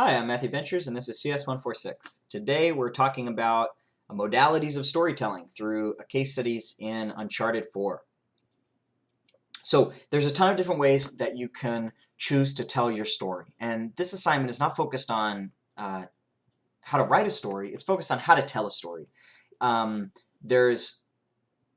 Hi, I'm Matthew Ventures, and this is CS146. Today we're talking about modalities of storytelling through case studies in Uncharted 4. So there's a ton of different ways that you can choose to tell your story, and this assignment is not focused on how to write a story, it's focused on how to tell a story. There's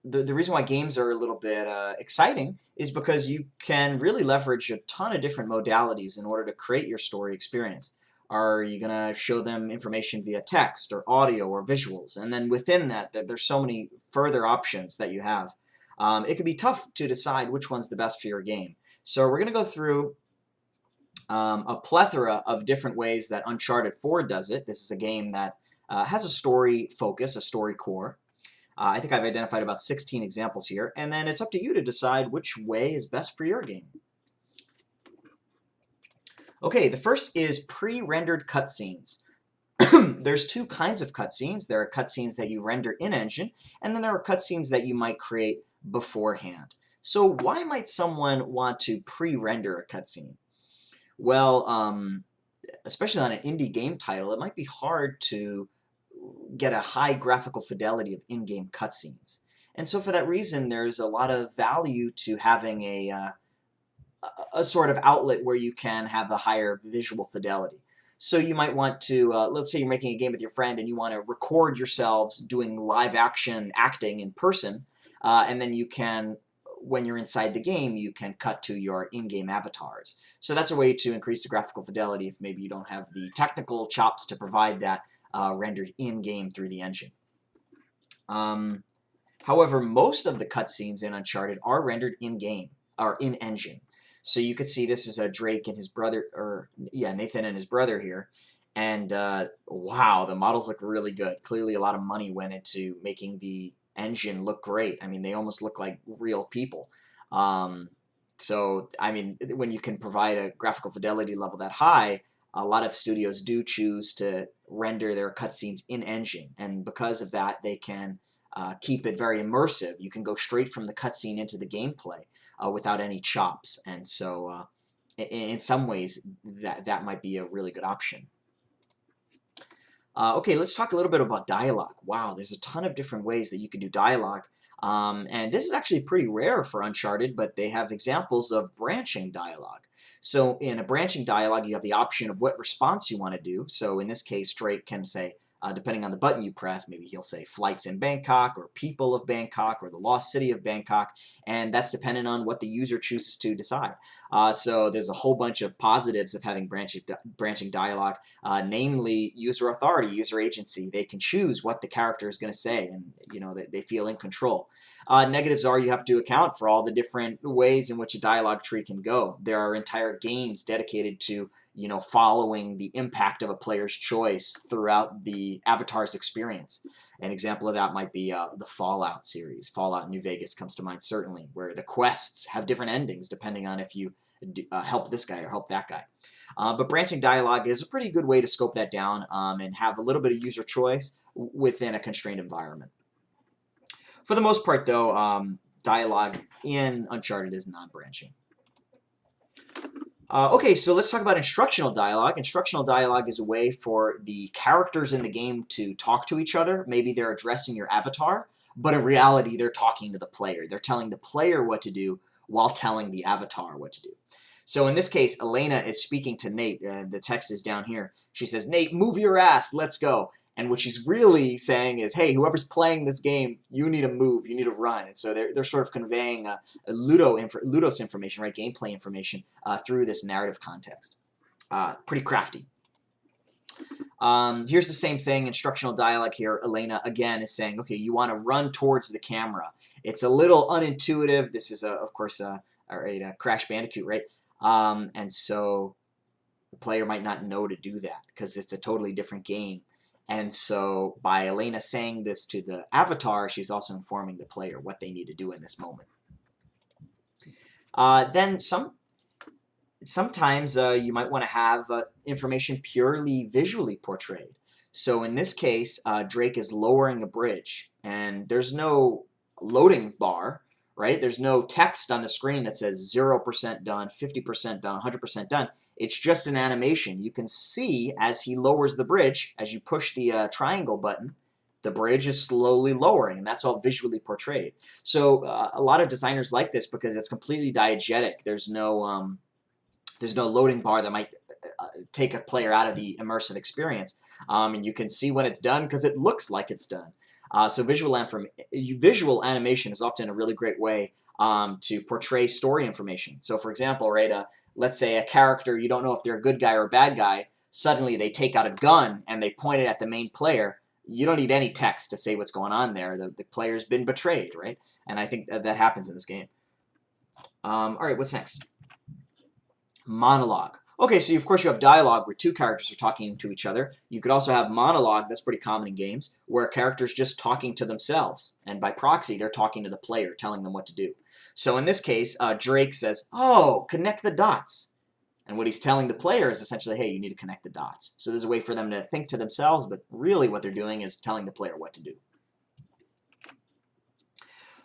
the reason why games are a little bit exciting is because you can really leverage a ton of different modalities in order to create your story experience. Are you going to show them information via text or audio or visuals? And then within that, there's so many further options that you have. It can be tough to decide which one's the best for your game. So we're going to go through a plethora of different ways that Uncharted 4 does it. This is a game that has a story focus, a story core. I think I've identified about 16 examples here, and then it's up to you to decide which way is best for your game. Okay, the first is pre-rendered cutscenes. There's two kinds of cutscenes. There are cutscenes that you render in-engine, and then there are cutscenes that you might create beforehand. So why might someone want to pre-render a cutscene? Well, especially on an indie game title, it might be hard to get a high graphical fidelity of in-game cutscenes. And so for that reason, there's a lot of value to having a sort of outlet where you can have a higher visual fidelity. So you might want to, let's say you're making a game with your friend and you want to record yourselves doing live action acting in person, and then you can, when you're inside the game, you can cut to your in-game avatars. So that's a way to increase the graphical fidelity if maybe you don't have the technical chops to provide that rendered in-game through the engine. However, most of the cutscenes in Uncharted are rendered in-game, or in-engine. So you could see this is Drake and his brother, Nathan and his brother here. And wow, the models look really good. Clearly a lot of money went into making the engine look great. I mean, they almost look like real people. So, I mean, when you can provide a graphical fidelity level that high, a lot of studios do choose to render their cutscenes in-engine. And because of that, they can keep it very immersive. You can go straight from the cutscene into the gameplay without any chops. And so in some ways, that might be a really good option. Okay, let's talk a little bit about dialogue. Wow, there's a ton of different ways that you can do dialogue. And this is actually pretty rare for Uncharted, but they have examples of branching dialogue. So in a branching dialogue, you have the option of what response you want to do. So in this case, Drake can say, depending on the button you press, maybe he'll say flights in Bangkok or people of Bangkok or the lost city of Bangkok, and that's dependent on what the user chooses to decide. So there's a whole bunch of positives of having branching dialogue, namely user authority, user agency. They can choose what the character is going to say, and they feel in control. Negatives are you have to account for all the different ways in which a dialogue tree can go. There are entire games dedicated to following the impact of a player's choice throughout the avatar's experience. An example of that might be the Fallout series. Fallout New Vegas comes to mind certainly, where the quests have different endings depending on if you help this guy or help that guy. But branching dialogue is a pretty good way to scope that down and have a little bit of user choice within a constrained environment. For the most part, though, dialogue in Uncharted is non-branching. Okay, so let's talk about instructional dialogue. Instructional dialogue is a way for the characters in the game to talk to each other. Maybe they're addressing your avatar, but in reality, they're talking to the player. They're telling the player what to do while telling the avatar what to do. So in this case, Elena is speaking to Nate. The text is down here. She says, "Nate, move your ass, let's go." And what she's really saying is, hey, whoever's playing this game, you need to move, you need to run. And so they're sort of conveying a Ludos information, right, gameplay information through this narrative context. Pretty crafty. Here's the same thing, instructional dialogue here. Elena, again, is saying, okay, you want to run towards the camera. It's a little unintuitive. This is, of course, a Crash Bandicoot, right? And so the player might not know to do that because it's a totally different game. And so by Elena saying this to the avatar, she's also informing the player what they need to do in this moment. Then sometimes you might want to have information purely visually portrayed. So in this case, Drake is lowering a bridge, and there's no loading bar, right? There's no text on the screen that says 0% done, 50% done, 100% done. It's just an animation. You can see as he lowers the bridge, as you push the triangle button, the bridge is slowly lowering, and that's all visually portrayed. So a lot of designers like this because it's completely diegetic. There's no loading bar that might take a player out of the immersive experience. And you can see when it's done because it looks like it's done. So visual animation is often a really great way to portray story information. So for example, right, let's say a character, you don't know if they're a good guy or a bad guy, suddenly they take out a gun and they point it at the main player. You don't need any text to say what's going on there. The player's been betrayed, right? And I think that happens in this game. All right, what's next? Monologue. Okay, so of course you have dialogue where two characters are talking to each other. You could also have monologue, that's pretty common in games, where a character's just talking to themselves. And by proxy, they're talking to the player, telling them what to do. So in this case, Drake says, oh, connect the dots. And what he's telling the player is essentially, hey, you need to connect the dots. So there's a way for them to think to themselves, but really what they're doing is telling the player what to do.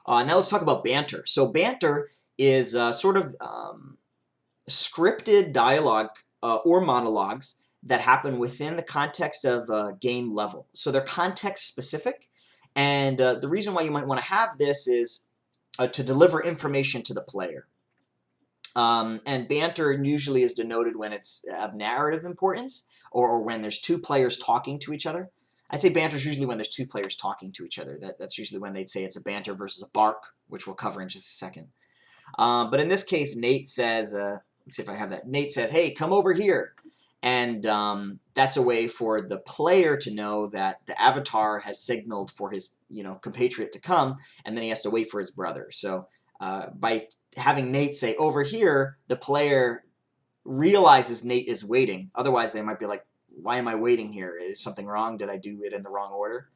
Now let's talk about banter. So banter is sort of scripted dialogue or monologues that happen within the context of a game level. So they're context specific, and the reason why you might want to have this is to deliver information to the player. And banter usually is denoted when it's of narrative importance or when there's two players talking to each other. I'd say banter is usually when there's two players talking to each other. That's usually when they'd say it's a banter versus a bark, which we'll cover in just a second. But in this case, Nate says, let's see if I have that. Nate says, hey, come over here. And that's a way for the player to know that the avatar has signaled for his compatriot to come, and then he has to wait for his brother. So by having Nate say over here, the player realizes Nate is waiting. Otherwise, they might be like, why am I waiting here? Is something wrong? Did I do it in the wrong order?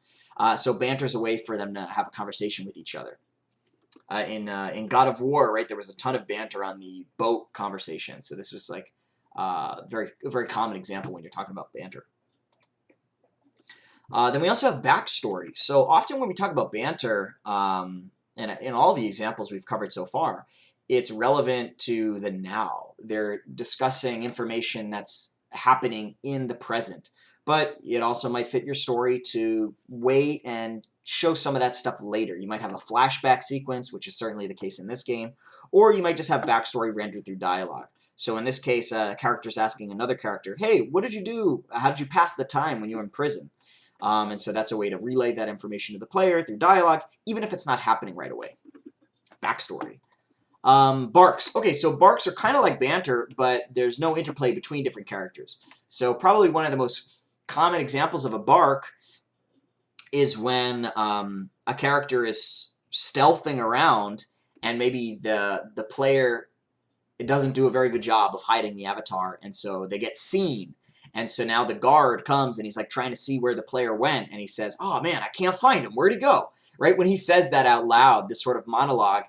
So banter is a way for them to have a conversation with each other. In God of War, right, there was a ton of banter on the boat conversation. So this was like a very common example when you're talking about banter. Then we also have backstory. So often when we talk about banter, and in all the examples we've covered so far, it's relevant to the now. They're discussing information that's happening in the present. But it also might fit your story to wait and show some of that stuff later. You might have a flashback sequence, which is certainly the case in this game, or you might just have backstory rendered through dialogue. So in this case, a character's asking another character, hey, what did you do? How did you pass the time when you were in prison? And so that's a way to relay that information to the player through dialogue, even if it's not happening right away. Backstory. Barks. Okay, so barks are kind of like banter, but there's no interplay between different characters. So probably one of the most common examples of a bark is when a character is stealthing around and maybe the player doesn't do a very good job of hiding the avatar, and so they get seen. And so now the guard comes and he's like trying to see where the player went, and he says, oh man, I can't find him. Where'd he go? Right? When he says that out loud, this sort of monologue,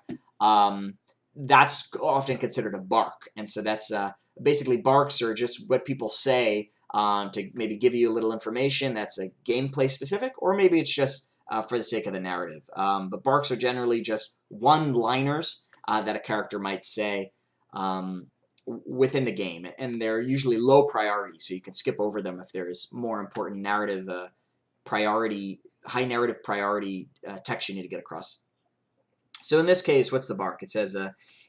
that's often considered a bark. And so that's basically barks are just what people say to maybe give you a little information that's a gameplay specific, or maybe it's just for the sake of the narrative. But barks are generally just one-liners that a character might say within the game, and they're usually low priority, so you can skip over them if there's more important narrative high narrative priority text you need to get across. So in this case, what's the bark? It says,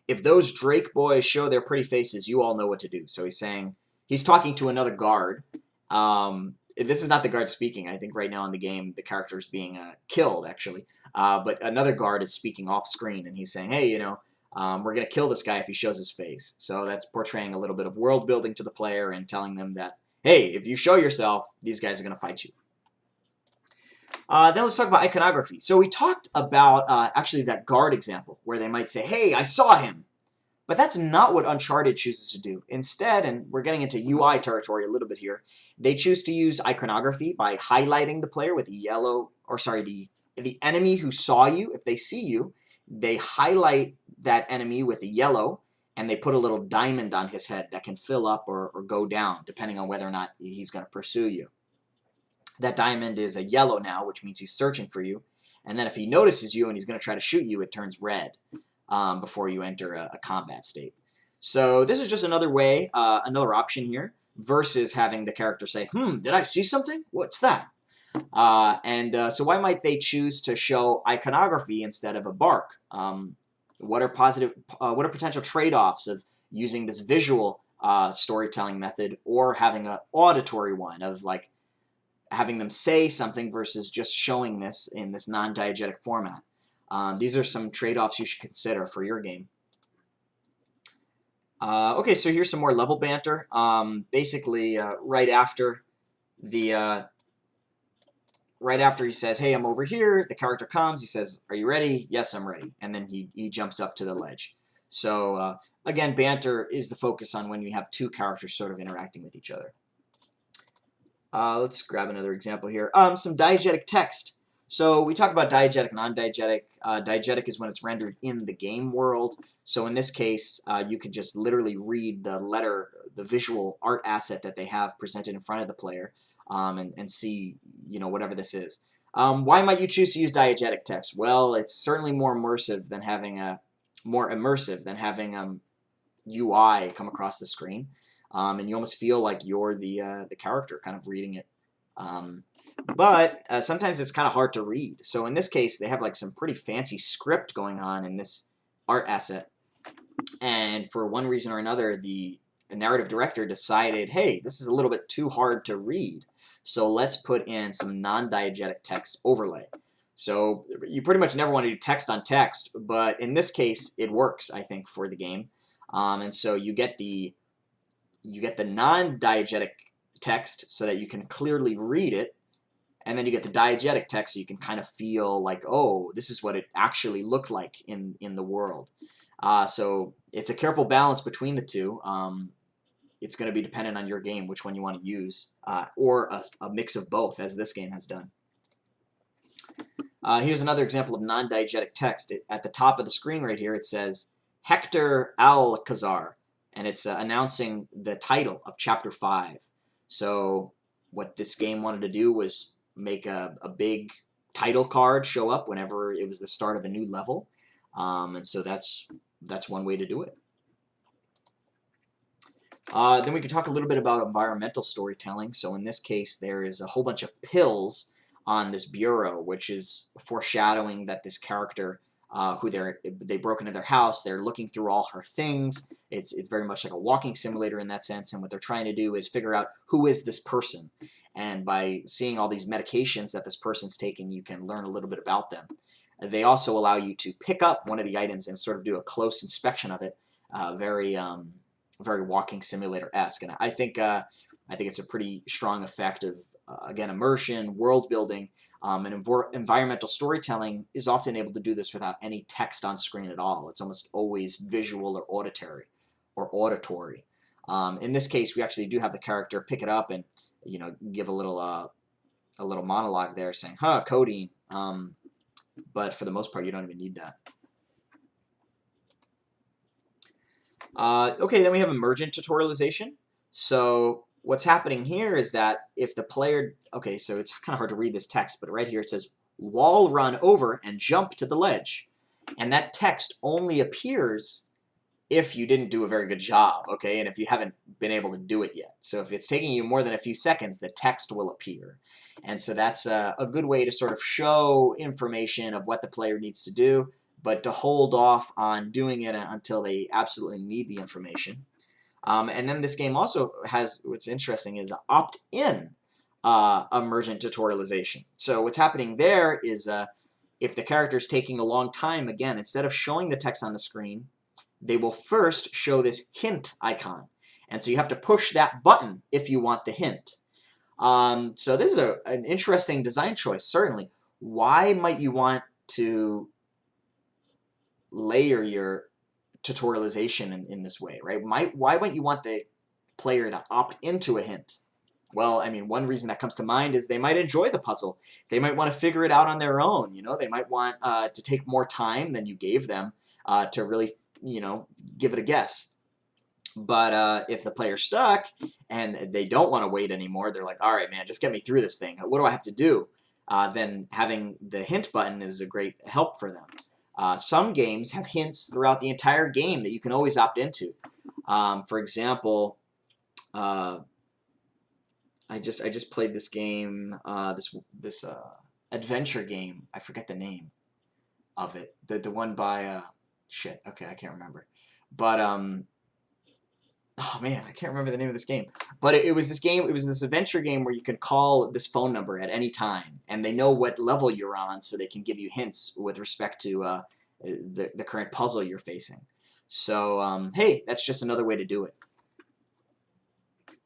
if those Drake boys show their pretty faces, you all know what to do. So he's talking to another guard. This is not the guard speaking. I think right now in the game, the character is being killed, actually. But another guard is speaking off screen, and he's saying, hey, we're going to kill this guy if he shows his face. So that's portraying a little bit of world building to the player and telling them that, hey, if you show yourself, these guys are going to fight you. Then let's talk about iconography. So we talked about actually that guard example where they might say, hey, I saw him. But that's not what Uncharted chooses to do. Instead, and we're getting into UI territory a little bit here, they choose to use iconography by highlighting the player with the yellow, or sorry, the enemy who saw you. If they see you, they highlight that enemy with the yellow, and they put a little diamond on his head that can fill up or go down, depending on whether or not he's going to pursue you. That diamond is a yellow now, which means he's searching for you. And then if he notices you and he's going to try to shoot you, it turns red. before you enter a combat state. So this is just another way, another option here, versus having the character say, did I see something? What's that? So why might they choose to show iconography instead of a bark? What are potential trade-offs of using this visual storytelling method or having an auditory one of like having them say something versus just showing this in this non-diegetic format? These are some trade-offs you should consider for your game. Okay, so here's some more level banter. Basically, right after he says, hey, I'm over here, the character comes, he says, are you ready? Yes, I'm ready. And then he jumps up to the ledge. So, again, banter is the focus on when you have two characters sort of interacting with each other. Let's grab another example here. Some diegetic text. So we talk about diegetic, non-diegetic. Diegetic is when it's rendered in the game world. So in this case, you could just literally read the visual art asset that they have presented in front of the player, and see, whatever this is. Why might you choose to use diegetic text? Well, it's certainly more immersive than having UI come across the screen, and you almost feel like you're the character kind of reading it. But sometimes it's kind of hard to read. So in this case, they have like some pretty fancy script going on in this art asset. And for one reason or another, the narrative director decided, hey, this is a little bit too hard to read. So let's put in some non-diegetic text overlay. So you pretty much never want to do text on text, but in this case, it works, I think, for the game. And so you get the non-diegetic text so that you can clearly read it. And then you get the diegetic text so you can kind of feel like, oh, this is what it actually looked like in the world. So it's a careful balance between the two. It's going to be dependent on your game which one you want to use, or a mix of both, as this game has done. Here's another example of non-diegetic text. At the top of the screen right here, it says Hector Alcazar, and it's announcing the title of Chapter 5. So what this game wanted to do was make a big title card show up whenever it was the start of a new level, and so that's one way to do it. Then we can talk a little bit about environmental storytelling. So in this case, there is a whole bunch of pills on this bureau, which is foreshadowing that this character, who they broke into their house, they're looking through all her things. It's very much like a walking simulator in that sense, and what they're trying to do is figure out who is this person. And by seeing all these medications that this person's taking, you can learn a little bit about them. They also allow you to pick up one of the items and sort of do a close inspection of it, very walking simulator-esque. And I think it's a pretty strong effect of, again, immersion, world building, and environmental storytelling is often able to do this without any text on screen at all. It's almost always visual or auditory. In this case, we actually do have the character pick it up and give a little monologue there saying, codeine. But for the most part, you don't even need that. Okay, then we have emergent tutorialization. So what's happening here is that if the player, okay, so it's kind of hard to read this text, but right here it says, wall run over and jump to the ledge. And that text only appears if you didn't do a very good job, okay, and if you haven't been able to do it yet. So if it's taking you more than a few seconds, the text will appear. And so that's a good way to sort of show information of what the player needs to do, but to hold off on doing it until they absolutely need the information. And then this game also has, what's interesting is opt-in emergent tutorialization. So what's happening there is if the character is taking a long time, again, instead of showing the text on the screen, they will first show this hint icon. And so you have to push that button if you want the hint. So this is an interesting design choice, certainly. Why might you want to layer your tutorialization in this way, right? Why might you want the player to opt into a hint? Well, I mean, one reason that comes to mind is they might enjoy the puzzle. They might want to figure it out on their own. They might want to take more time than you gave them to really, give it a guess. But if the player's stuck and they don't want to wait anymore, they're like, all right, man, just get me through this thing. What do I have to do? Then having the hint button is a great help for them. Some games have hints throughout the entire game that you can always opt into. For example, I just played this game, this adventure game. I forget the name of it. The one by shit. Okay, I can't remember. But oh man, I can't remember the name of this game. But it was this game. It was this adventure game where you could call this phone number at any time, and they know what level you're on, so they can give you hints with respect to the current puzzle you're facing. So hey, that's just another way to do it.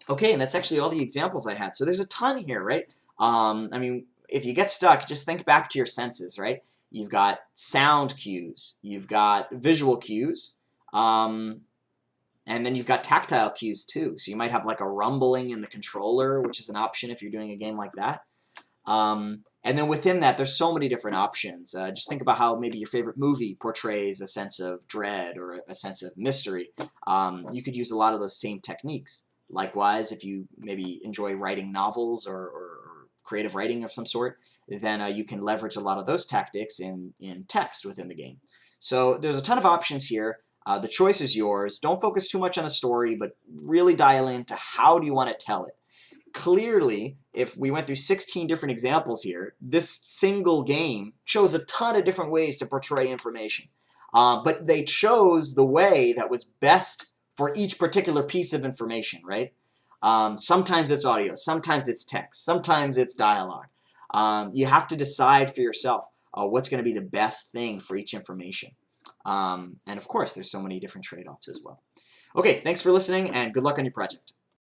Okay, and that's actually all the examples I had. So there's a ton here, right? I mean, if you get stuck, just think back to your senses, right? You've got sound cues, you've got visual cues, and then you've got tactile cues too. So you might have like a rumbling in the controller, which is an option if you're doing a game like that. And then within that, there's so many different options. Just think about how maybe your favorite movie portrays a sense of dread or a sense of mystery. You could use a lot of those same techniques. Likewise, if you maybe enjoy writing novels or creative writing of some sort, then you can leverage a lot of those tactics in text within the game. So there's a ton of options here. The choice is yours. Don't focus too much on the story, but really dial into how do you want to tell it. Clearly, if we went through 16 different examples here, this single game chose a ton of different ways to portray information. But they chose the way that was best for each particular piece of information, right? Sometimes it's audio, sometimes it's text, sometimes it's dialogue. You have to decide for yourself what's going to be the best thing for each information. And of course, there's so many different trade-offs as well. Okay, thanks for listening, and good luck on your project.